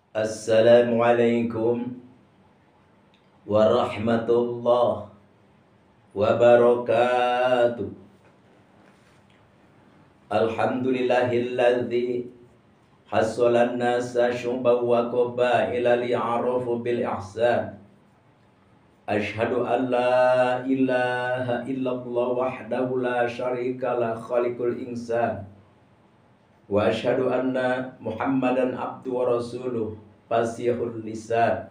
Assalamualaikum warahmatullahi wabarakatuh. Alhamdulillahilladzi hassalan nasa syuban wa qabaila li'arafu bil ihsan. Ashhadu an la ilaha illallah wahdahu la syarika la khaliqul insan. Wa ashhadu anna Muhammadan abdu wa rasuluh fasihul lisan.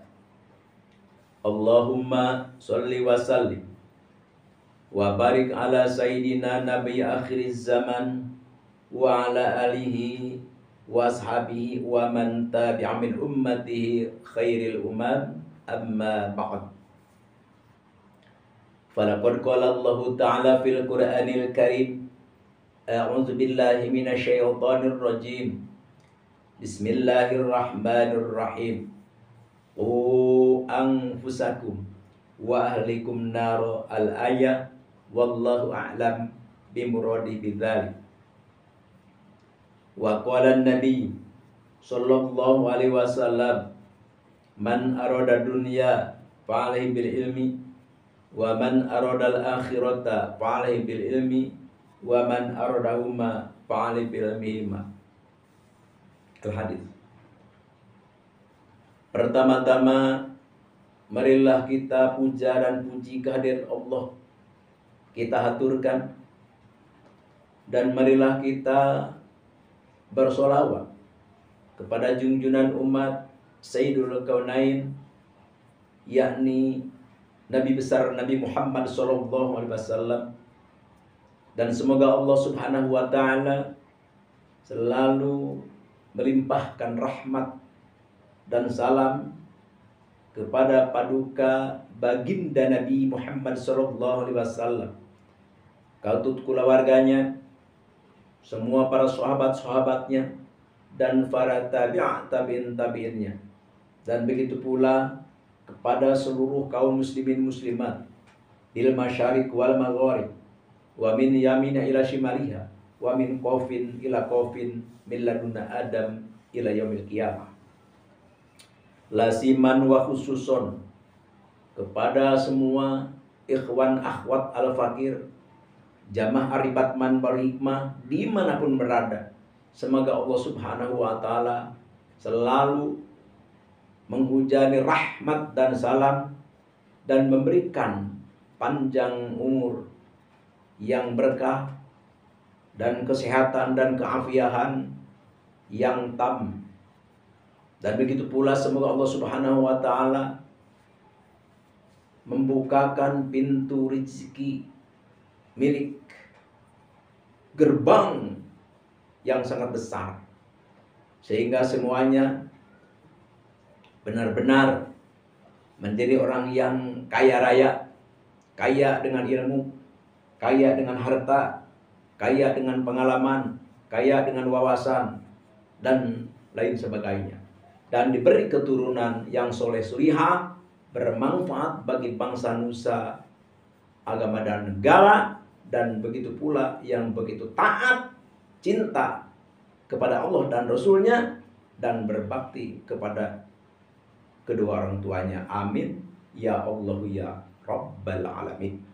Allahumma sholli wa sallim wa barik ala sayyidina nabi akhiriz zaman wa ala alihi wa ashabihi wa man tabi'a min ummatihi khairil umam, amma ba'd. Falaqad qala Allah ta'ala fil Qur'anil Karim, a'udzu billahi minasy syaithanir rajim. Bismillahirrahmanirrahim. Anfusakum wa ahlikum naro al-ayah wallahu a'lam bimuradi bidzalik. Wa qala an-nabi sallallahu alaihi wasallam, man arada dunya fa alaihi bil ilmi wa man arada al-akhirata fa alaihi bil ilmi wa man aradahuma fa alaihi bil ilmi. Al-hadits. Pertama-tama, marilah kita puja dan puji kehadirat Allah, kita haturkan, dan marilah kita bersolawat kepada junjungan umat Sayyidul Kaunain, yakni Nabi besar Nabi Muhammad SAW. Dan semoga Allah Subhanahu wa Ta'ala selalu melimpahkan rahmat dan salam kepada paduka baginda Nabi Muhammad SAW, kautut keluarganya, semua para sahabat-sahabatnya, dan para tabi'in-tabi'innya, dan begitu pula kepada seluruh kaum muslimin muslimat bil masyariq wal magharib, wa min yamina ila shimaliha, wa min qafin ila qafin, min ladunna adam ila yaumil qiyamah. Lasiman wa khususon kepada semua ikhwan akhwat al-fakir, jamaah aribat man hikmah dimanapun berada. Semoga Allah Subhanahu wa Ta'ala selalu menghujani rahmat dan salam dan memberikan panjang umur yang berkah dan kesehatan dan keafiahan yang tam. Dan begitu pula semoga Allah Subhanahu wa Ta'ala membukakan pintu rezeki milik gerbang yang sangat besar, sehingga semuanya benar-benar menjadi orang yang kaya raya, kaya dengan ilmu, kaya dengan harta, kaya dengan pengalaman, kaya dengan wawasan, dan lain sebagainya. Dan diberi keturunan yang soleh solihah, bermanfaat bagi bangsa nusa, agama dan negara, dan begitu pula yang begitu taat, cinta kepada Allah dan Rasulnya, dan berbakti kepada kedua orang tuanya. Amin ya Allah ya Rabbal Alamin.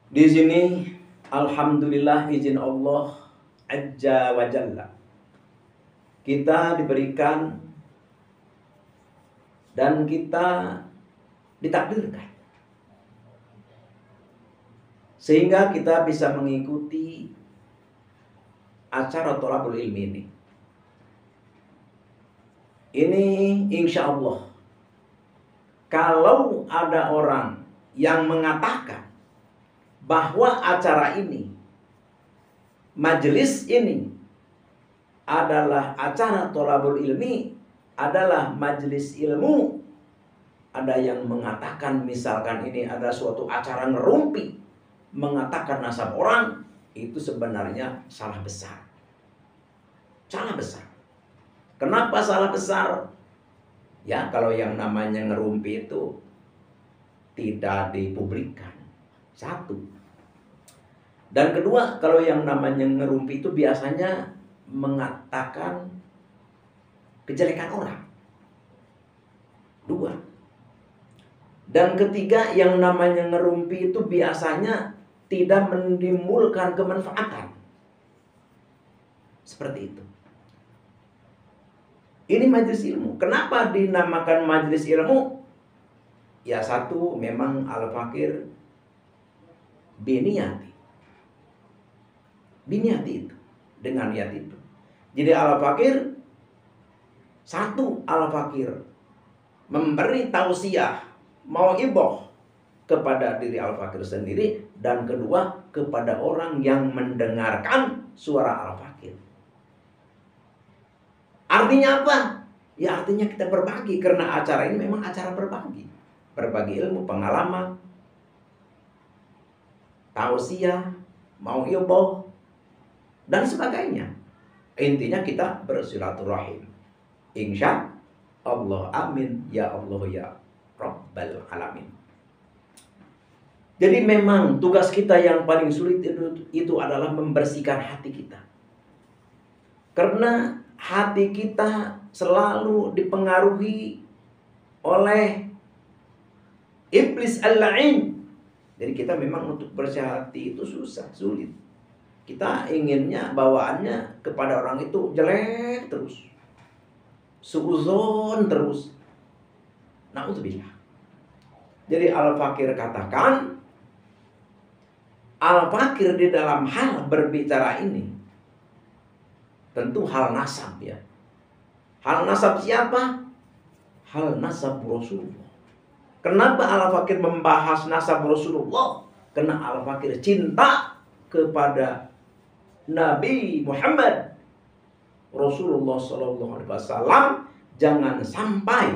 Di sini alhamdulillah izin Allah Azza wa Jalla, kita diberikan dan kita ditakdirkan sehingga kita bisa mengikuti acara thalabul ilmi ini. Ini insya Allah, kalau ada orang yang mengatakan bahwa acara ini, majelis ini adalah acara thalabul ilmi, adalah majelis ilmu, ada yang mengatakan misalkan ini adalah suatu acara ngerumpi, mengatakan nasab orang, itu sebenarnya salah besar. Salah besar. Kenapa salah besar? Ya, kalau yang namanya ngerumpi itu tidak dipublikkan. Satu. Dan kedua, kalau yang namanya ngerumpi itu biasanya mengatakan kejelekan orang. 2. Dan ketiga, yang namanya ngerumpi itu biasanya tidak menimbulkan kemanfaatan. Seperti itu. Ini majelis ilmu. Kenapa dinamakan majelis ilmu? Ya, satu, memang al-fakir biniyati. Biniyati itu. Dengan niat itu. Jadi al-fakir, satu, al-fakir memberi tausiah, mau'ibah kepada diri al-fakir sendiri, dan kedua, kepada orang yang mendengarkan suara al-fakir. Artinya apa? Ya artinya kita berbagi, karena acara ini memang acara berbagi. Berbagi ilmu, pengalaman, tausiah, mau'ibah, dan sebagainya. Intinya kita bersilaturahim. Insya Allah, amin ya Allah ya Rabbal alamin. Jadi memang tugas kita yang paling sulit itu adalah membersihkan hati kita. Karena hati kita selalu dipengaruhi oleh iblis al-la'in. Jadi kita memang untuk bersih hati itu susah, sulit. Kita inginnya bawaannya kepada orang itu jelek terus, suuzon terus. Na'udzubillah. Jadi al-fakir katakan, al-fakir di dalam hal berbicara ini tentu hal nasab ya. Hal nasab siapa? Hal nasab Rasulullah. Kenapa al-fakir membahas nasab Rasulullah? Karena al-fakir cinta kepada Nabi Muhammad Rasulullah SAW. Jangan sampai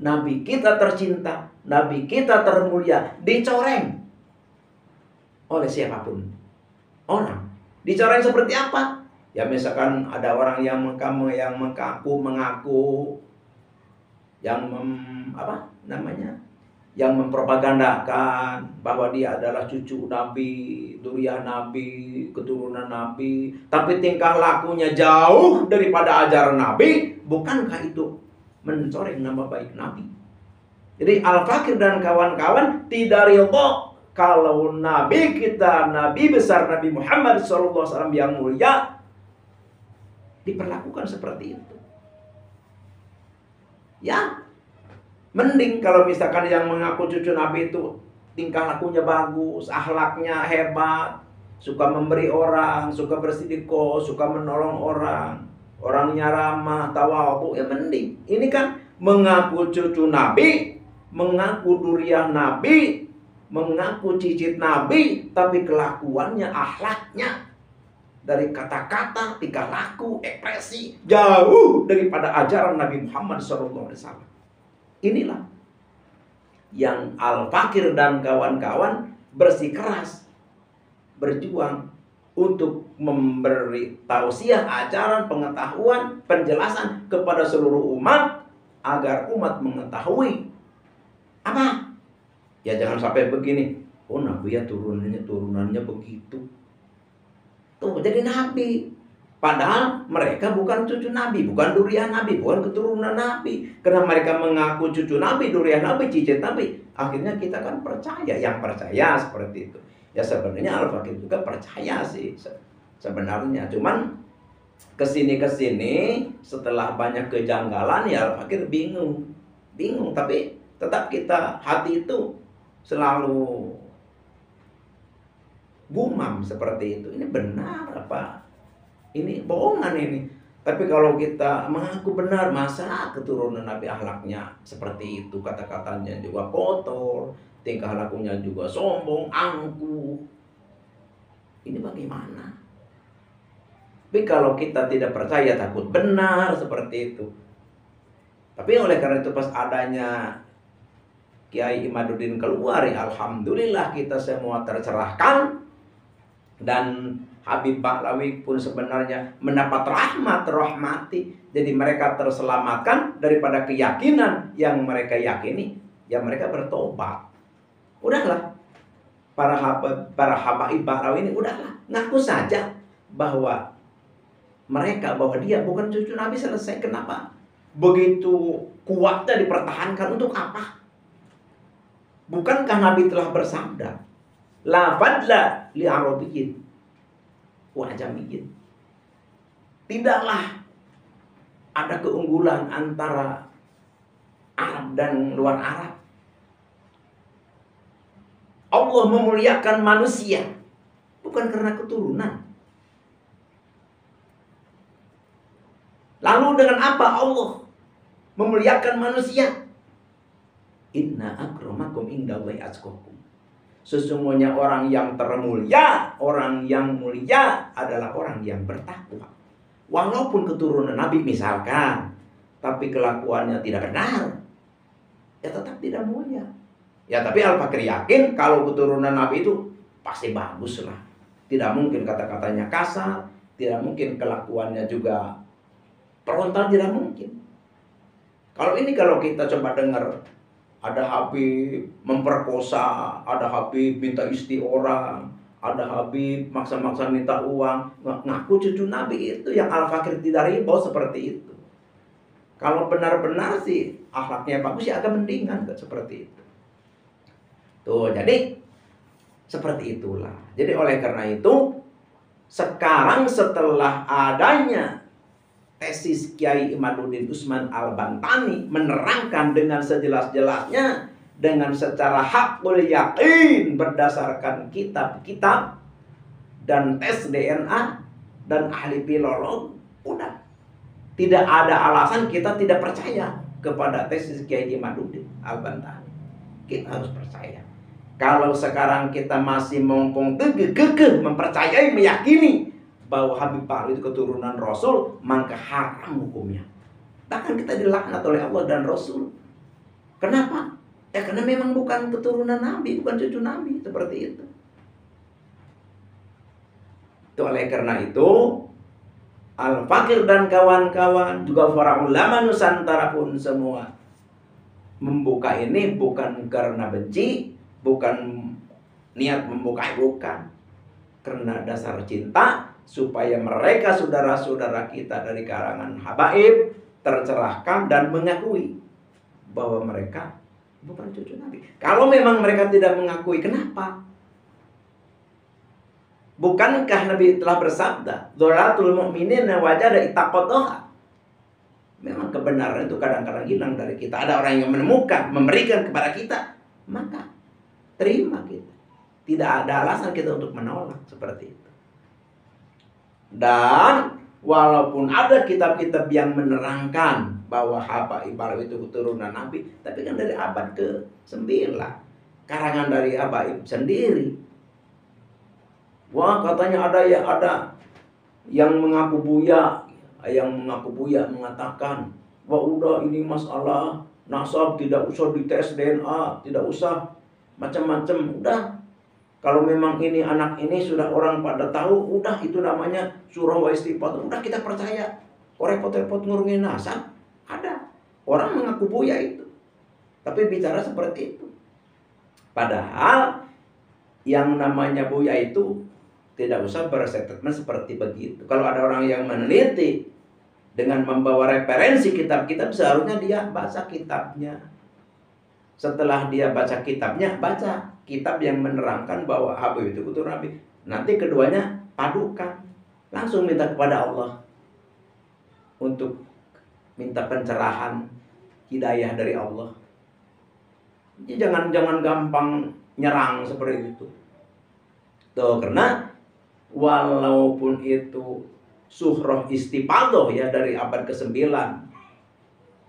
Nabi kita tercinta, Nabi kita termulia dicoreng oleh siapapun orang. Dicoreng seperti apa? Ya misalkan ada orang yang mengaku yang mempropagandakan bahwa dia adalah cucu Nabi, zuriyah Nabi, keturunan Nabi, tapi tingkah lakunya jauh daripada ajaran Nabi. Bukankah itu mencoreng nama baik Nabi? Jadi al-fakir dan kawan-kawan tidak ridha kalau Nabi kita, Nabi besar Nabi Muhammad SAW yang mulia, diperlakukan seperti itu. Ya, mending kalau misalkan yang mengaku cucu Nabi itu tingkah lakunya bagus, akhlaknya hebat, suka memberi orang, suka bersedekah, suka menolong orang, orangnya ramah, tawadhu, ya mending. Ini kan mengaku cucu Nabi, mengaku zuriyah Nabi, mengaku cicit Nabi, tapi kelakuannya, akhlaknya, dari kata-kata, tingkah laku, ekspresi jauh daripada ajaran Nabi Muhammad SAW. Inilah yang al-fakir dan kawan-kawan bersikeras berjuang untuk memberi tausiah, ajaran, pengetahuan, penjelasan kepada seluruh umat agar umat mengetahui apa? Ya jangan sampai begini. Oh Nabi ya turunannya begitu. Tuh jadi Nabi. Padahal mereka bukan cucu Nabi, bukan zuriyah Nabi, bukan keturunan Nabi. Karena mereka mengaku cucu Nabi, zuriyah Nabi, cicit Nabi. Akhirnya kita kan percaya, yang percaya seperti itu. Ya sebenarnya al-fakir juga percaya sih sebenarnya. Cuman kesini setelah banyak kejanggalan ya al-fakir bingung. Tapi tetap kita hati itu selalu gumam seperti itu. Ini benar apa? Ini bohongan ini. Tapi kalau kita mengaku benar, masa keturunan Nabi akhlaknya seperti itu, kata-katanya juga kotor, tingkah lakunya juga sombong, angkuh. Ini bagaimana? Tapi kalau kita tidak percaya, takut benar seperti itu. Tapi oleh karena itu pas adanya Kiai Imaduddin keluar, ya alhamdulillah kita semua tercerahkan. Dan Habib Bahlawi pun sebenarnya mendapat rahmati. Jadi mereka terselamatkan daripada keyakinan yang mereka yakini. Ya mereka bertobat. Udahlah. Para Habib Bahlawi ini udahlah. Ngaku saja bahwa dia bukan cucu Nabi, selesai. Kenapa? begitu kuatnya dipertahankan untuk apa? Bukankah Nabi telah bersabda, la fadla li arabiyyin wa ajamiyyin. Tidaklah ada keunggulan antara Arab dan luar Arab. Allah memuliakan manusia bukan karena keturunan. Lalu dengan apa Allah memuliakan manusia? Inna akramakum indallahi atqakum. Sesungguhnya orang yang termulia, orang yang mulia adalah orang yang bertakwa. Walaupun keturunan Nabi misalkan, tapi kelakuannya tidak benar, ya tetap tidak mulia. Ya tapi Al-Fakir yakin kalau keturunan Nabi itu pasti bagus lah. Tidak mungkin kata-katanya kasar, tidak mungkin kelakuannya juga frontal, tidak mungkin. Kalau kita coba dengar, ada Habib memperkosa, ada Habib minta istri orang, ada Habib maksa-maksa minta uang, ngaku cucu Nabi, itu yang Al-Fakir tidak ridho seperti itu. Kalau benar-benar sih akhlaknya bagus ya agak mendingan seperti itu. Tuh, jadi seperti itulah. Jadi oleh karena itu, sekarang setelah adanya tesis Kiai Imaduddin Utsman Al-Bantani menerangkan dengan sejelas-jelasnya, dengan secara hakul yakin berdasarkan kitab-kitab dan tes DNA dan ahli filolog, udah tidak ada alasan kita tidak percaya kepada tesis Kiai Imaduddin Al-Bantani. Kita harus percaya. Kalau sekarang kita masih mompong kekeh mempercayai, meyakini bahwa Habib Bahri itu keturunan Rasul, maka haram hukumnya. Bahkan kita dilaknat oleh Allah dan Rasul. Kenapa? Ya karena memang bukan keturunan Nabi, bukan cucu Nabi, seperti itu. Oleh karena itu, Al-Fakir dan kawan-kawan, juga para ulama Nusantara pun semua membuka ini bukan karena benci, bukan niat membuka, bukan. Karena dasar cinta, supaya mereka saudara-saudara kita dari kalangan habaib tercerahkan dan mengakui bahwa mereka bukan cucu Nabi. Kalau memang mereka tidak mengakui, kenapa? Bukankah Nabi telah bersabda, dzalatul mu'minin wajada ittaqadha? Memang kebenaran itu kadang-kadang hilang dari kita. Ada orang yang menemukan, memberikan kepada kita, maka terima kita. Tidak ada alasan kita untuk menolak seperti itu. Dan walaupun ada kitab-kitab yang menerangkan bahwa Habaib Balawi itu keturunan Nabi, tapi kan dari abad ke-9, karangan dari Habaib sendiri. Wah, katanya ada yang mengaku buya, mengatakan, wah udah ini masalah nasab tidak usah dites DNA, tidak usah macam-macam, udah. Kalau memang ini anak ini sudah orang pada tahu, udah itu namanya surah wa istifat, udah kita percaya. Kok repot-repot ngurungin nasab? Ada orang mengaku buya itu, tapi bicara seperti itu. Padahal yang namanya buya itu tidak usah berstatement seperti begitu. Kalau ada orang yang meneliti dengan membawa referensi kitab-kitab, seharusnya dia baca kitabnya. Setelah dia baca kitabnya, baca kitab yang menerangkan bahwa Habib itu keturunan Nabi. Nanti keduanya padukan. Langsung minta kepada Allah untuk minta pencerahan, hidayah dari Allah. Jadi jangan gampang nyerang seperti itu. Tuh, karena walaupun itu surah istifadah ya dari abad ke-9,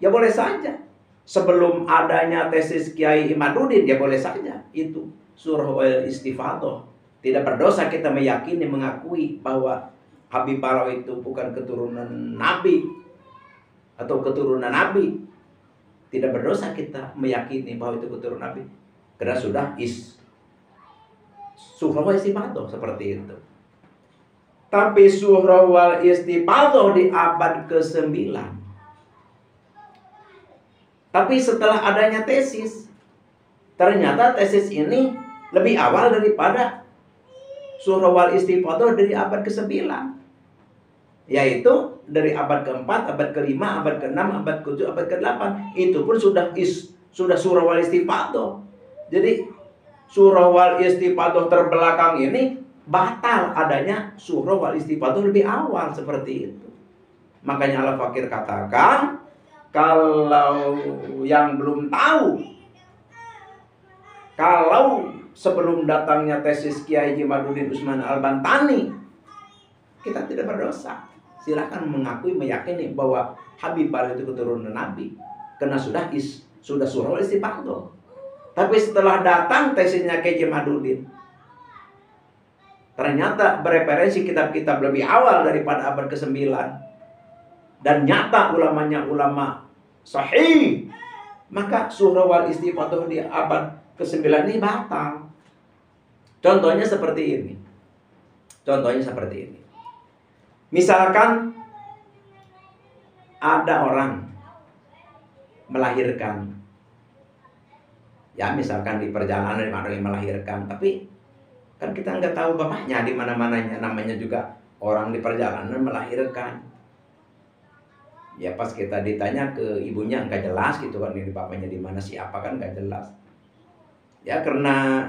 ya boleh saja. Sebelum adanya tesis Kiai Imaduddin, ya boleh saja itu surah istifadah. Tidak berdosa kita meyakini, mengakui bahwa Habib Balawi itu bukan keturunan Nabi atau keturunan Nabi. Tidak berdosa kita meyakini bahwa itu keturunan Nabi, karena sudah surah istifadah seperti itu. Tapi surah wal istifadah di abad ke-9. Tapi setelah adanya tesis, ternyata tesis ini lebih awal daripada surah wal istifadah dari abad ke-9. Yaitu dari abad ke-4, abad ke-5, abad ke-6, abad ke-7, abad ke-8. Itu pun sudah surah wal istifadah. Jadi surah wal istifadah terbelakang ini batal adanya surah wal istifadah lebih awal seperti itu. Makanya Al-Fakir katakan, kalau yang belum tahu, kalau sebelum datangnya tesis Kiai Imaduddin Usman Al-Bantani, kita tidak berdosa. Silakan mengakui, meyakini bahwa Habib Balwi itu keturunan Nabi, karena sudah surah wal istifadah. Tapi setelah datang tesisnya Kiai Imaduddin, ternyata bereferensi kitab-kitab lebih awal daripada abad ke-9. Dan nyata ulamanya ulama sahih, maka surah wal istifadah di abad ke-9 ini batal. Contohnya seperti ini. Misalkan ada orang melahirkan, ya misalkan di perjalanan ada yang melahirkan, tapi kan kita nggak tahu bapaknya di mana-mananya, namanya juga orang di perjalanan melahirkan. Ya pas kita ditanya ke ibunya nggak jelas gitu kan, ini bapaknya di mana, siapa, kan nggak jelas. Ya karena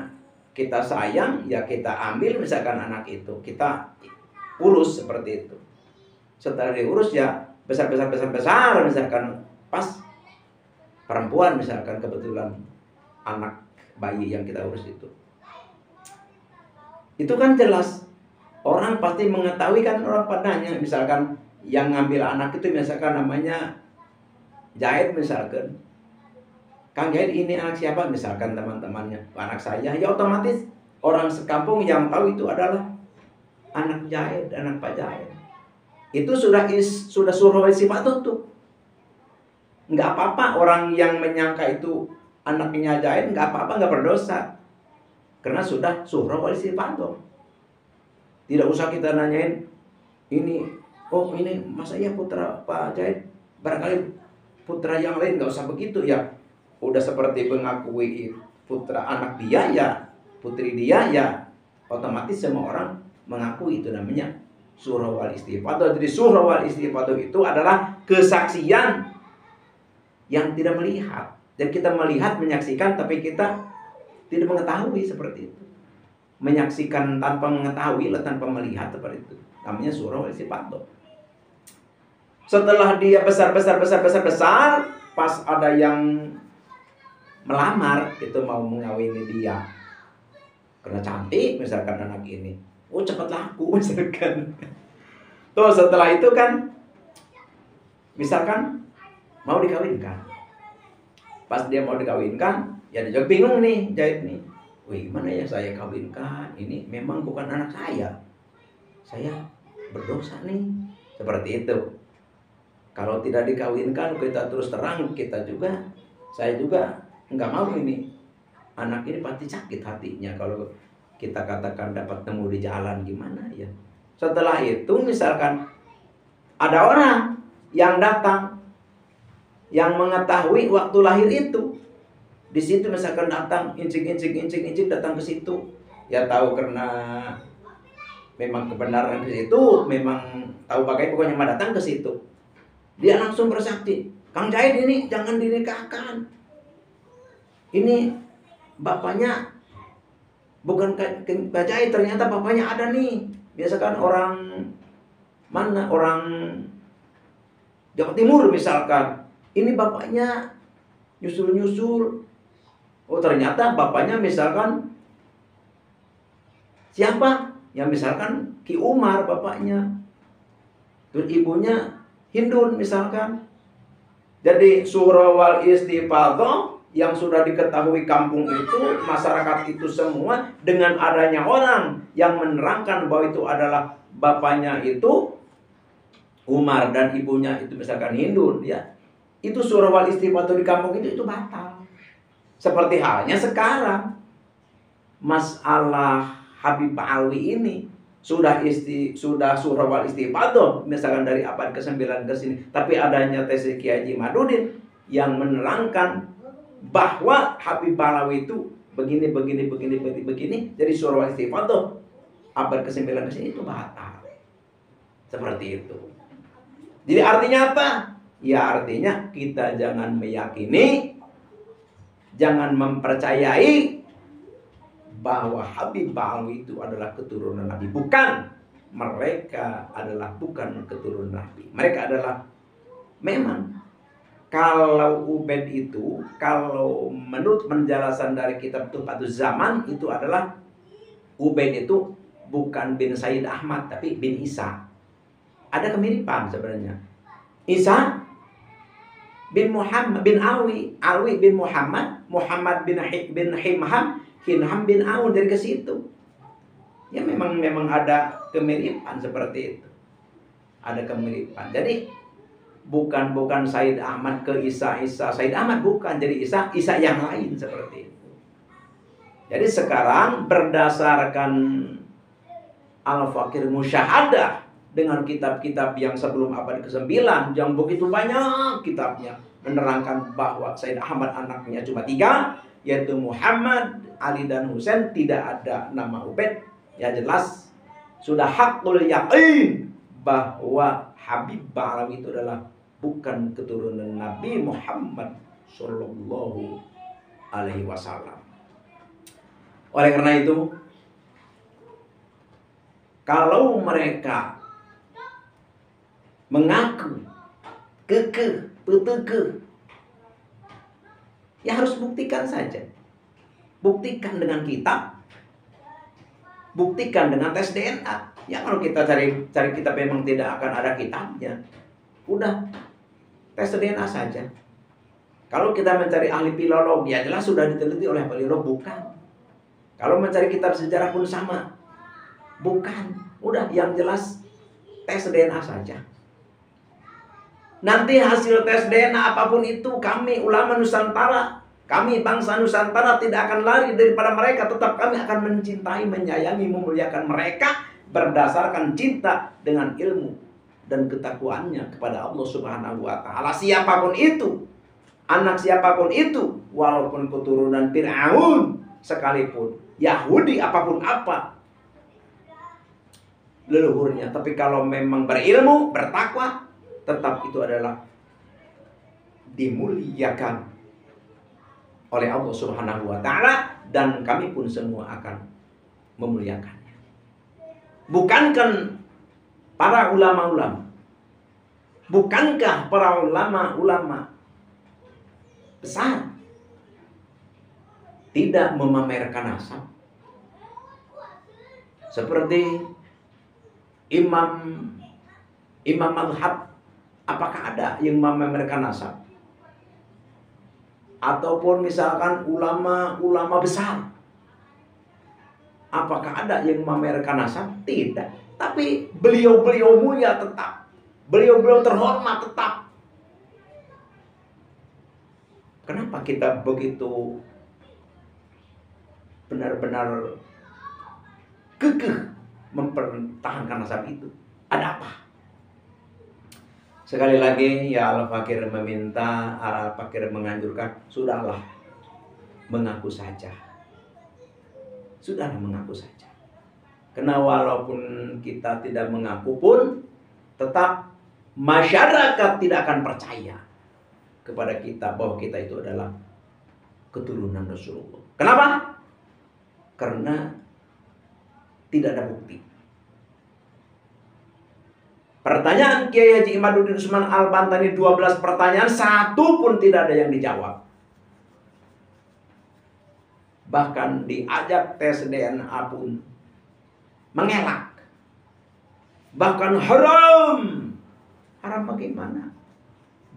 kita sayang, ya kita ambil misalkan anak itu, kita urus seperti itu. Setelah diurus ya besar misalkan pas perempuan misalkan, kebetulan anak bayi yang kita urus itu kan jelas orang pasti mengetahui kan, orang padanya misalkan yang ngambil anak itu misalkan namanya Jahid misalkan, Kang Jahid ini anak siapa misalkan, teman-temannya anak saya, ya otomatis orang sekampung yang tahu itu adalah anak Jahid, anak Pak Jahid. Itu sudah surah wal istifadah tuh. Nggak apa-apa orang yang menyangka itu anaknya Jahid, nggak apa-apa, nggak berdosa, karena sudah surah wal istifadah. Tidak usah kita nanyain ini, oh ini masa ya putra Pak Jahid, barangkali putra yang lain, nggak usah begitu ya. Udah seperti mengakui putra anak dia ya, putri dia ya, otomatis semua orang mengakui itu namanya surah wal istifadah. Jadi surah wal istifadah itu adalah kesaksian yang tidak melihat, dan kita melihat, menyaksikan, tapi kita tidak mengetahui seperti itu. Menyaksikan tanpa mengetahui, tanpa melihat, seperti itu namanya surah wal istifadah. Setelah dia besar, pas ada yang melamar, itu mau mengawini dia karena cantik misalkan anak ini, oh cepat laku misalkan. Tuh setelah itu kan misalkan mau dikawinkan. Pas dia mau dikawinkan, ya dia juga bingung nih Jahid nih. Wih, gimana ya saya kawinkan? Ini memang bukan anak saya. Saya berdosa nih. Seperti itu. Kalau tidak dikawinkan, kita terus terang, saya juga nggak mau ini. Anak ini pasti sakit hatinya kalau kita katakan dapat temu di jalan, gimana ya. Setelah itu misalkan ada orang yang datang, yang mengetahui waktu lahir itu, di situ misalkan datang incing datang ke situ, ya tahu karena memang kebenaran ke situ, memang tahu pakai, pokoknya mah datang ke situ, dia langsung bersaksi, Kang Jahid ini jangan dinikahkan, ini bapaknya bukan Kang Jahid, ternyata bapaknya ada nih, biasakan orang mana, orang Jawa Timur misalkan, ini bapaknya nyusul. Oh ternyata bapaknya misalkan siapa? Ya misalkan Ki Umar bapaknya. Terus ibunya Hindun misalkan. Jadi surah wal istifadah yang sudah diketahui kampung itu, masyarakat itu semua, dengan adanya orang yang menerangkan bahwa itu adalah bapaknya itu Umar dan ibunya itu misalkan Hindun, ya. Itu surah wal istifadah di kampung itu batal. Seperti halnya sekarang masalah Habib Alwi ini sudah surah wal istifadah misalkan dari abad ke-9 ke sini, tapi adanya tesis Kiai Imaduddin yang menerangkan bahwa Habib Alwi itu begini, jadi surah wal istifadah abad ke-9 ke sini itu batal. Seperti itu. Jadi artinya apa? Ya artinya kita jangan meyakini, jangan mempercayai bahwa Habib Ba'alwi itu adalah keturunan Nabi. Bukan. Mereka adalah bukan keturunan Nabi. Mereka adalah, memang kalau Ubaid itu, kalau menurut penjelasan dari kitab Tuhfatul Zaman, itu adalah Ubaid itu bukan bin Sayyid Ahmad, tapi bin Isa. Ada kemiripan sebenarnya. Isa bin Muhammad bin Alwi, Alwi bin Muhammad, Muhammad bin Himham, Himham bin Aun, dari ke situ. Ya memang ada kemiripan seperti itu. Ada kemiripan. Jadi bukan Said Ahmad ke Isa Said Ahmad, bukan. Jadi Isa yang lain seperti itu. Jadi sekarang berdasarkan Al-Fakir Musyahadah dengan kitab-kitab yang sebelum abad ke-9 yang begitu banyak kitabnya menerangkan bahwa Said Ahmad anaknya cuma 3, yaitu Muhammad, Ali dan Husain, tidak ada nama Ubaid. Ya jelas sudah hakul yakin bahwa Habib Ba'alwi itu adalah bukan keturunan Nabi Muhammad Sallallahu Alaihi Wasallam. Oleh karena itu, kalau mereka mengaku kekeh, peteke, ya harus buktikan saja. Buktikan dengan kitab, buktikan dengan tes DNA. Ya kalau kita cari kitab memang tidak akan ada kitabnya, udah tes DNA saja. Kalau kita mencari ahli filologi, ya jelas sudah diteliti oleh filolog, bukan. Kalau mencari kitab sejarah pun sama, bukan. Udah yang jelas tes DNA saja. Nanti hasil tes DNA apapun itu, kami ulama Nusantara, kami bangsa Nusantara tidak akan lari daripada mereka. Tetap kami akan mencintai, menyayangi, memuliakan mereka berdasarkan cinta dengan ilmu dan ketakwaannya kepada Allah Subhanahu wa Ta'ala. Siapapun itu, anak siapapun itu, walaupun keturunan Fir'aun sekalipun, Yahudi apapun apa leluhurnya, tapi kalau memang berilmu, bertakwa, tetap itu adalah dimuliakan oleh Allah Subhanahu wa Ta'ala, dan kami pun semua akan memuliakannya. Bukankah para ulama-ulama, bukankah para ulama-ulama besar tidak memamerkan nasab? Seperti imam mazhab, apakah ada yang memamerkan nasab? Ataupun misalkan ulama-ulama besar, apakah ada yang memamerkan nasab? Tidak. Tapi beliau-beliau mulia tetap, beliau-beliau terhormat tetap. Kenapa kita begitu benar-benar kekeh mempertahankan nasab itu? Ada apa? Sekali lagi, ya Al-Fakir meminta, Al-Fakir menganjurkan, sudahlah, mengaku saja. Sudahlah, mengaku saja. Karena walaupun kita tidak mengaku pun, tetap masyarakat tidak akan percaya kepada kita bahwa kita itu adalah keturunan Rasulullah. Kenapa? Karena tidak ada bukti. Pertanyaan Kiai Haji Imaduddin Usman Al-Bantani 12 pertanyaan, satu pun tidak ada yang dijawab. Bahkan diajak tes DNA pun mengelak. Bahkan haram. Haram bagaimana?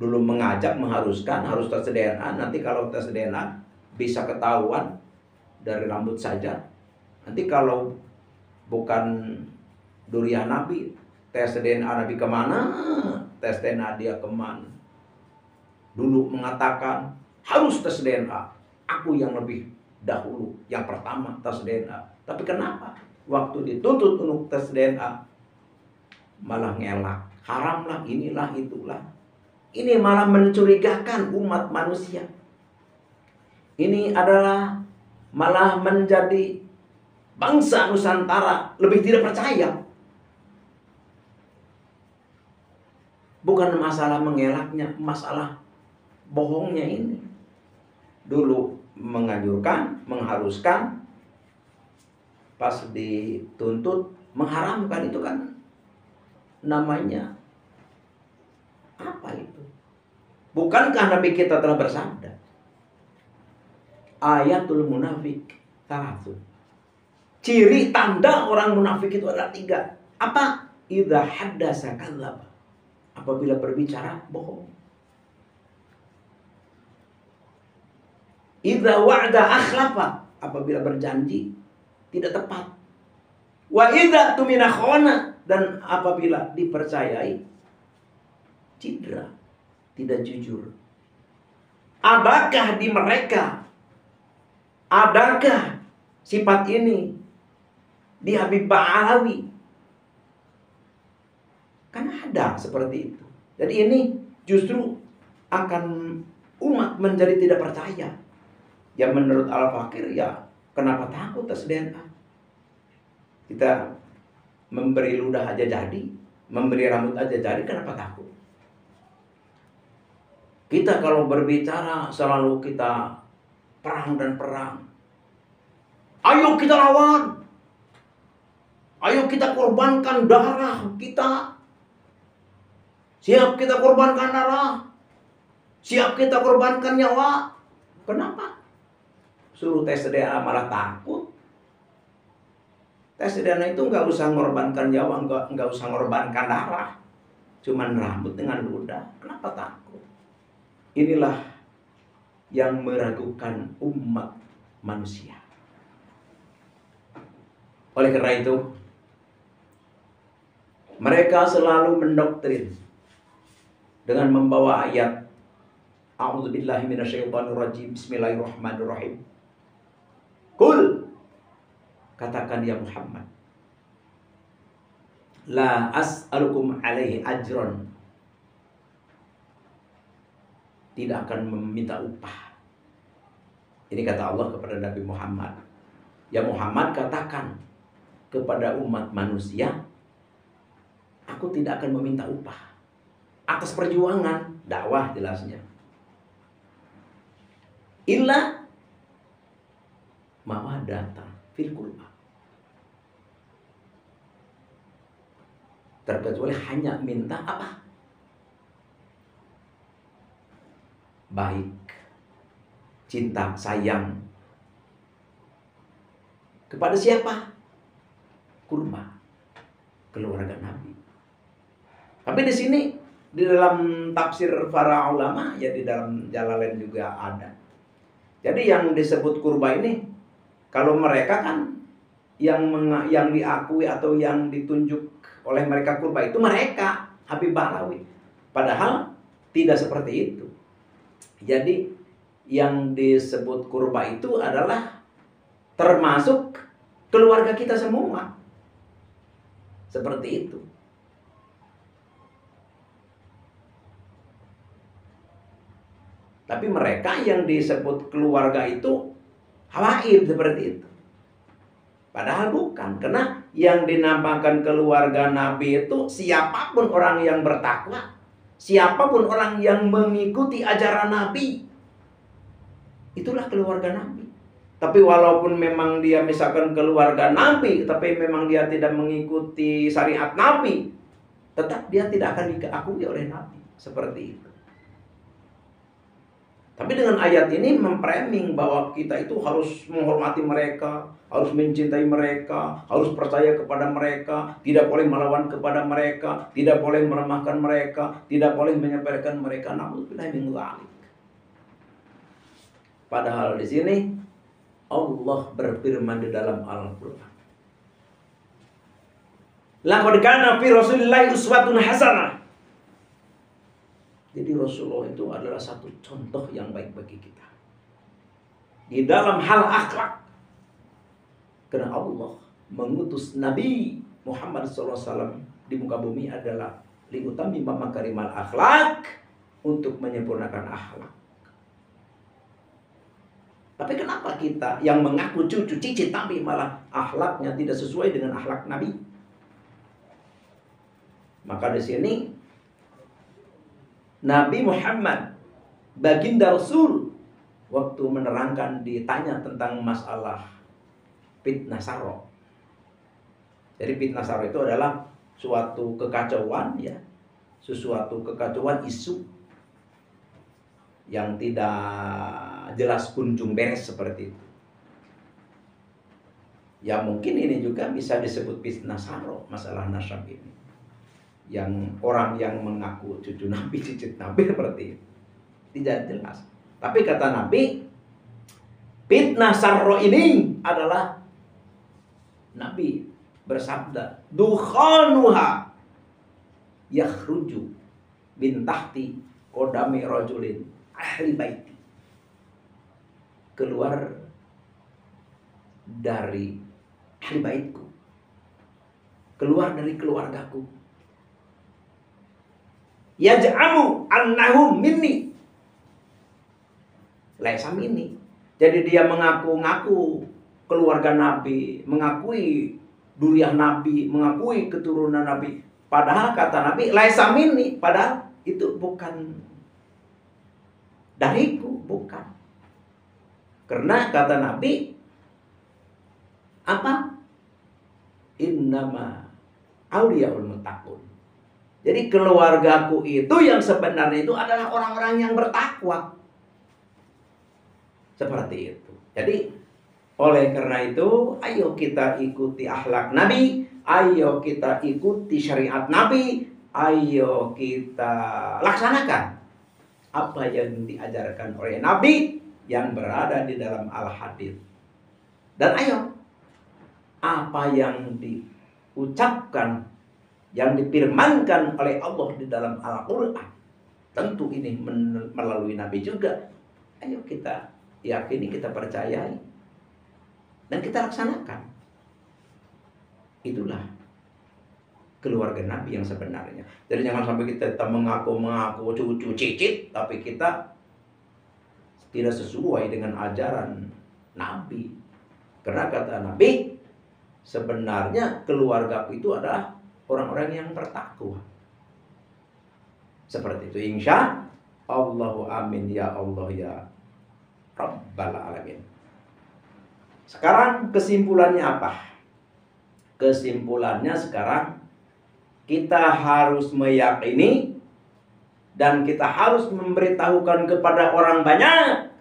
Dulu mengajak, mengharuskan, harus tes DNA. Nanti kalau tes DNA bisa ketahuan dari rambut saja. Nanti kalau bukan durian Nabi, tes DNA Nabi kemana? Tes DNA dia kemana? Dulu mengatakan harus tes DNA. Aku yang lebih dahulu, yang pertama tes DNA. Tapi kenapa? Waktu dituntut untuk tes DNA malah ngelak. Haramlah, inilah, itulah. Ini malah mencurigakan umat manusia. Ini adalah malah menjadi bangsa Nusantara lebih tidak percaya. Bukan masalah mengelaknya, masalah bohongnya ini. Dulu menganjurkan, mengharuskan, pas dituntut mengharamkan, itu kan namanya apa itu? Bukankah Nabi kita telah bersabda, ayatul munafik salatu. Ciri tanda orang munafik itu adalah 3. Apa? Idza haddasa kadzdzaba. Apabila berbicara bohong. Idza wa'ada akhlafa. Apabila berjanji tidak tepat. Wa idza tumina khana. Dan apabila dipercayai cidra, tidak jujur. Adakah di mereka, adakah sifat ini di Habib Ba'alawi? Kan ada seperti itu. Jadi ini justru akan umat menjadi tidak percaya. Ya menurut Al-Fakir, ya kenapa takut tes DNA? Kita memberi ludah aja jadi, memberi rambut aja jadi, kenapa takut? Kita kalau berbicara selalu kita perang dan perang. Ayo kita lawan. Ayo kita korbankan darah kita. Siap kita korbankan darah. Siap kita korbankan nyawa. Kenapa? Suruh tes DNA malah takut. Tes DNA itu nggak usah ngorbankan nyawa, nggak usah ngorbankan darah. Cuman rambut dengan ludah. Kenapa takut? Inilah yang meragukan umat manusia. Oleh karena itu, mereka selalu mendoktrin dengan membawa ayat A'udzubillahi minasyaitonirrajim, Bismillahirrahmanirrahim. Qul, katakan ya Muhammad, la as'alukum alaihi ajron, tidak akan meminta upah. Ini kata Allah kepada Nabi Muhammad. Ya Muhammad, katakan kepada umat manusia, aku tidak akan meminta upah atas perjuangan dakwah, jelasnya. Illa mawaddata fil qurba. Terkecuali hanya minta apa? Baik, cinta, sayang. Kepada siapa? Kurma, keluarga Nabi. Tapi di sini, di dalam tafsir para ulama, ya di dalam Jalalain juga ada. Jadi yang disebut kurba ini, kalau mereka kan yang diakui atau yang ditunjuk oleh mereka kurba itu mereka Habib Ba'alawi. Padahal tidak seperti itu. Jadi yang disebut kurba itu adalah termasuk keluarga kita semua. Seperti itu. Tapi mereka yang disebut keluarga itu hawaib seperti itu. Padahal bukan. Karena yang dinamakan keluarga Nabi itu siapapun orang yang bertakwa, siapapun orang yang mengikuti ajaran Nabi, itulah keluarga Nabi. Tapi walaupun memang dia misalkan keluarga Nabi, tapi memang dia tidak mengikuti syariat Nabi, tetap dia tidak akan diakui oleh Nabi. Seperti itu. Tapi dengan ayat ini memframing bahwa kita itu harus menghormati mereka, harus mencintai mereka, harus percaya kepada mereka, tidak boleh melawan kepada mereka, tidak boleh meremahkan mereka, tidak boleh menyepelekan mereka. Na'udzubillahi min dzalik. Padahal di sini Allah berfirman di dalam Al-Quran, laqad kana fi Rasulillahi uswatun hasanah. Jadi Rasulullah itu adalah satu contoh yang baik bagi kita di dalam hal akhlak. Karena Allah mengutus Nabi Muhammad SAW di muka bumi adalah liutami makarimal akhlak, untuk menyempurnakan akhlak. Tapi kenapa kita yang mengaku cucu cicit Nabi malah akhlaknya tidak sesuai dengan akhlak Nabi? Maka di sini Nabi Muhammad, baginda Rasul, waktu menerangkan, ditanya tentang masalah fitnah saro. Jadi fitnah saro itu adalah suatu kekacauan, ya, sesuatu kekacauan isu yang tidak jelas kunjung beres seperti itu. Ya mungkin ini juga bisa disebut fitnah saro, masalah nasab ini. Yang orang yang mengaku cucu Nabi, cicit Nabi seperti itu. Tidak jelas. Tapi kata Nabi, fitnah saro ini adalah, Nabi bersabda, dukhanuha yakhruju min tahti qodami rajulin ahli baiti. Keluar dari ahli baitku, keluar dari keluargaku. Yaj'amu annahum minni, laisa minni. Jadi dia mengaku-ngaku keluarga Nabi, mengakui duriah Nabi, mengakui keturunan Nabi. Padahal kata Nabi, laisa minni, padahal itu bukan dariku, bukan. Karena kata Nabi, apa? Innama auliyaul muttaqun. Jadi keluargaku itu yang sebenarnya itu adalah orang-orang yang bertakwa. Seperti itu. Jadi oleh karena itu, ayo kita ikuti akhlak Nabi, ayo kita ikuti syariat Nabi, ayo kita laksanakan apa yang diajarkan oleh Nabi yang berada di dalam Al-Hadits. Dan ayo, apa yang diucapkan, yang difirmankan oleh Allah di dalam Al-Quran, tentu ini melalui Nabi juga, ayo kita yakini, kita percayai, dan kita laksanakan. Itulah keluarga Nabi yang sebenarnya. Jadi jangan sampai kita mengaku-mengaku cucu cicit, tapi kita tidak sesuai dengan ajaran Nabi. Karena kata Nabi, sebenarnya keluarga itu adalah orang-orang yang bertakwa. Seperti itu. Insya Allahu amin ya Allah ya Rabbal alamin. Sekarang kesimpulannya apa? Kesimpulannya sekarang kita harus meyakini dan kita harus memberitahukan kepada orang banyak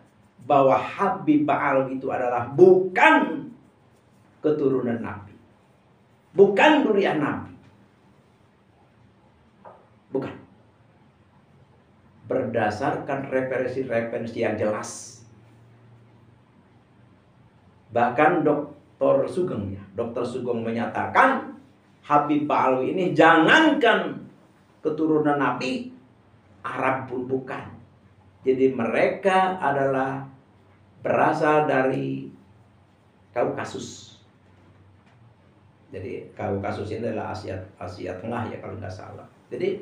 bahwa Habib Ba'al itu adalah bukan keturunan Nabi, bukan durian Nabi, bukan. Berdasarkan referensi-referensi yang jelas. Bahkan Dr. Sugeng menyatakan Habib Ba'alwi ini jangankan keturunan Nabi, Arab pun bukan. Jadi mereka adalah berasal dari Kaukasus. Jadi Kaukasus ini adalah Asia Tengah ya kalau nggak salah. Jadi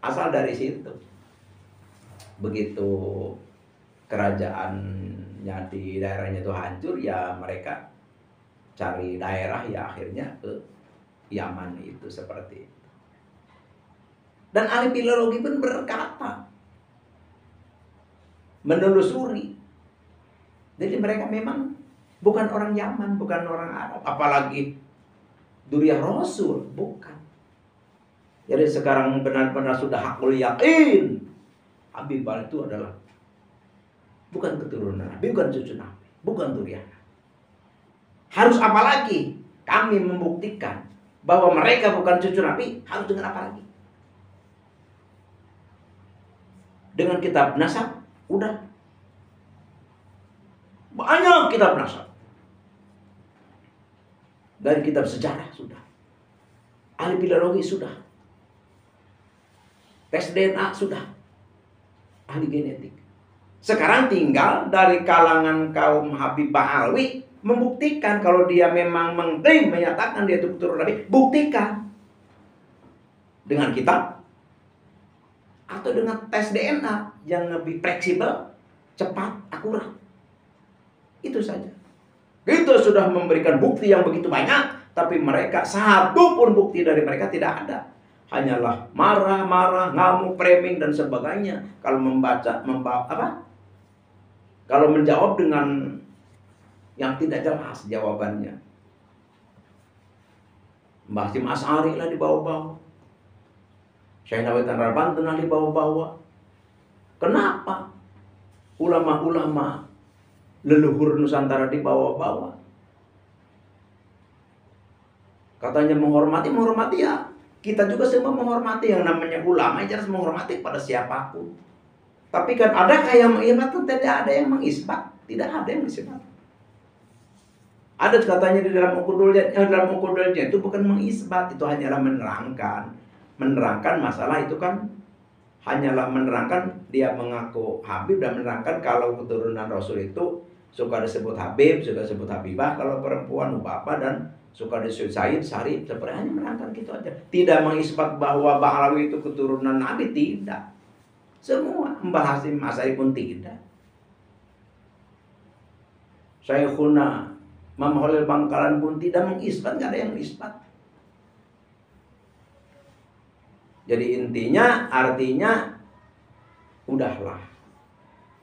asal dari situ. Begitu kerajaannya di daerahnya itu hancur, ya mereka cari daerah, ya akhirnya ke Yaman itu seperti itu. Dan ahli filologi pun berkata, menelusuri, jadi mereka memang bukan orang Yaman, bukan orang Arab, apalagi duriah Rasul, bukan. Jadi sekarang benar-benar sudah hakul yakin Habib Ba'al itu adalah bukan keturunan Nabi, bukan cucu Nabi, bukan durian. Harus apa lagi? Kami membuktikan bahwa mereka bukan cucu Nabi, harus dengan apa lagi? Dengan kitab nasab, udah. Banyak kitab nasab. Dari kitab sejarah sudah. Ahli filologi sudah. Tes DNA sudah. Ahli genetik. Sekarang tinggal dari kalangan kaum Habib Ba'alwi membuktikan kalau dia memang mengklaim, menyatakan dia itu keturunan Nabi, buktikan dengan kitab atau dengan tes DNA yang lebih fleksibel, cepat, akurat. Itu saja. Kita sudah memberikan bukti yang begitu banyak, tapi mereka satu pun bukti dari mereka tidak ada. hanyalah marah-marah, ngamuk, framing dan sebagainya. Kalau kalau menjawab dengan yang tidak jelas jawabannya. Mbah Hasyim Asy'ari lah dibawa-bawa. Syekh Nawawi Banten lah dibawa-bawa. Kenapa? Ulama-ulama leluhur Nusantara dibawa-bawa. Katanya menghormati ya. Kita juga semua menghormati yang namanya ulama, harus menghormati pada siapapun. Tapi kan adakah yang mengisbat? Tidak ada yang mengisbat. Tidak ada yang mengisbat. Ada katanya di dalam ukudulnya itu bukan mengisbat, itu hanyalah menerangkan. Menerangkan masalah itu kan hanyalah menerangkan, dia mengaku Habib dan menerangkan kalau keturunan Rasul itu suka disebut Habib, suka disebut Habibah, kalau perempuan Bapak, dan suka disebut Said, Syarif, seperti hanya menerangkan gitu aja. Tidak mengisbat bahwa Ba'alawi itu keturunan Nabi, tidak. Semua Mbah Hasyim Asy'ari pun tidak. Syekhuna Imam Khalil Bangkalan pun tidak mengisbat, nggak ada yang mengisbat. Jadi intinya, artinya, udahlah.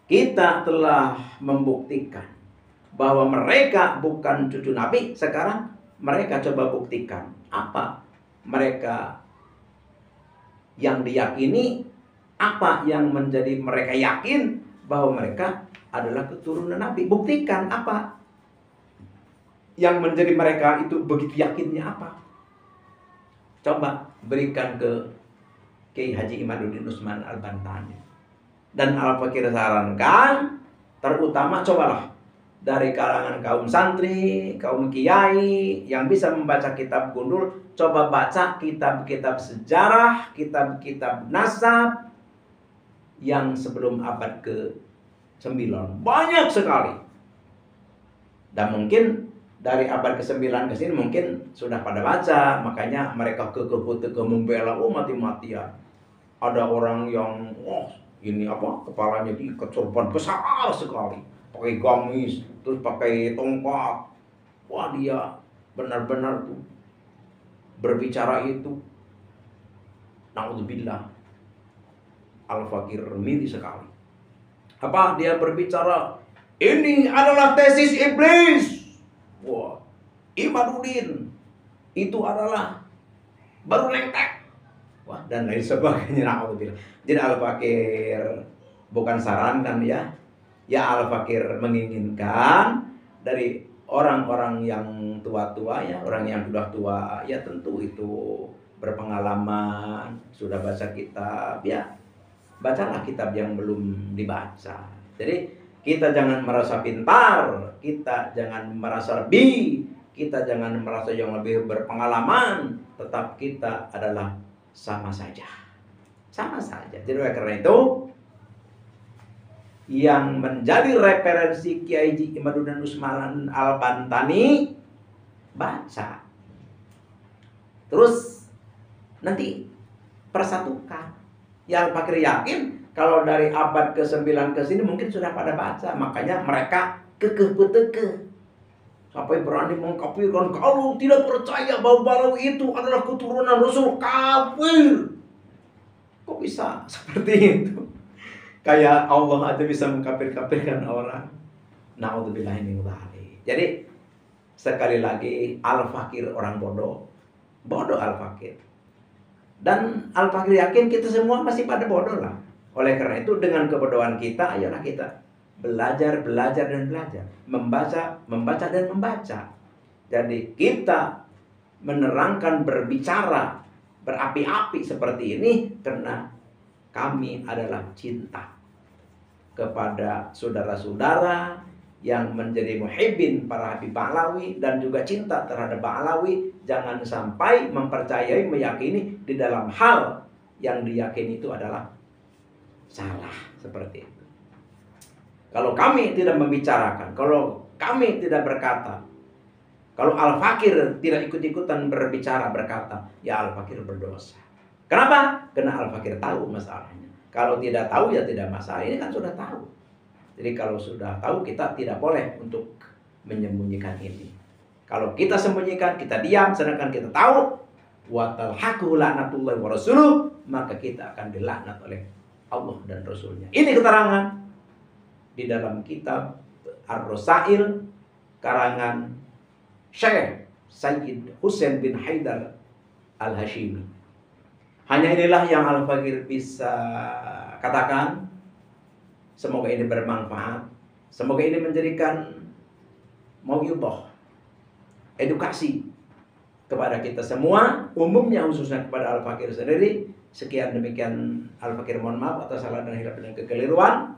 Kita telah membuktikan bahwa mereka bukan cucu Nabi. Sekarang mereka coba buktikan apa mereka yang diyakini, apa yang menjadi mereka yakin bahwa mereka adalah keturunan Nabi. Buktikan apa yang menjadi mereka itu begitu yakinnya apa. Coba berikan ke Kiai Haji Imaduddin Usman Al-Bantani. Dan Al-Fakir sarankan, terutama cobalah dari kalangan kaum santri, kaum kiai yang bisa membaca kitab gundul, coba baca kitab-kitab sejarah, kitab-kitab nasab yang sebelum abad ke-9. Banyak sekali. Dan mungkin dari abad ke-9 ke sini mungkin sudah pada baca, makanya mereka kekeh membela mati-matian. Ada orang yang ini kepalanya diikat sorban besar sekali, pakai gamis, terus pakai tongkat. Wah, dia benar-benar tuh berbicara itu, naudzubillah, Al-Fakir miri sekali. Apa dia berbicara? Ini adalah tesis iblis. Wah, Imaduddin itu adalah baru lentek. Wah, dan lain sebagainya. Naudzubillah. Jadi Al-Fakir bukan sarankan ya. Ya, Al-Fakir menginginkan dari orang-orang yang tua-tua ya, orang yang sudah tua ya, tentu itu berpengalaman, sudah baca kitab ya. Bacalah kitab yang belum dibaca. Jadi kita jangan merasa pintar, kita jangan merasa lebih, kita jangan merasa yang lebih berpengalaman, tetap kita adalah sama saja. Sama saja. Jadi karena itu yang menjadi referensi Kiai Haji Imaduddin Usman Al-Bantani, baca. Terus nanti persatukan. Ya, Al-Fakir yakin kalau dari abad ke-9 ke sini mungkin sudah pada baca. Makanya mereka kekeh beteke sampai berani mengkafirkan. Kalau tidak percaya bahwa Ba'alawi itu adalah keturunan Rasul, kafir. Kok bisa seperti itu? Kayak Allah aja bisa mengkafir-kafirkan orang. Naudzubillah min dzalik. Jadi sekali lagi, Al-Fakir orang bodoh. Bodoh Al-Fakir. Dan Al-Fakir yakin kita semua masih pada bodoh lah. Oleh karena itu dengan kebodohan kita, ayolah kita belajar dan belajar. Membaca dan membaca. Jadi kita menerangkan, berbicara, berapi-api seperti ini karena kami adalah cinta kepada saudara-saudara yang menjadi muhibbin para Habib Ba'alawi dan juga cinta terhadap Ba'alawi. Jangan sampai mempercayai, meyakini di dalam hal yang diyakini itu adalah salah seperti itu. Kalau kami tidak membicarakan, kalau kami tidak berkata, kalau Al-Fakir tidak ikut-ikutan berbicara, berkata, ya Al-Fakir berdosa. Kenapa? Karena Al-Fakir tahu masalahnya. Kalau tidak tahu ya tidak masalah. Ini kan sudah tahu. Jadi kalau sudah tahu, kita tidak boleh untuk menyembunyikan ini. Kalau kita sembunyikan, kita diam, sedangkan kita tahu, wa talhaquhu la'natullahi wa rasuluh, maka kita akan dilaknat oleh Allah dan Rasulnya. Ini keterangan di dalam kitab Ar-Rasail karangan Syekh Sayyid Husain bin Haidar Al-Hashimi. Hanya inilah yang Al-Fakir bisa katakan. Semoga ini bermanfaat. Semoga ini menjadikan mau'izah, edukasi kepada kita semua, umumnya khususnya kepada Al-Fakir sendiri. Sekian demikian Al-Fakir, mohon maaf atas salah dan hilaf dan kekeliruan.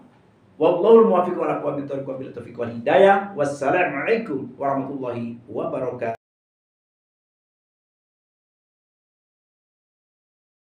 Wallahul muwaffiq wal aqwamit thoriq wabil taufiq wal hidayah. Wassalamualaikum warahmatullahi wabarakatuh.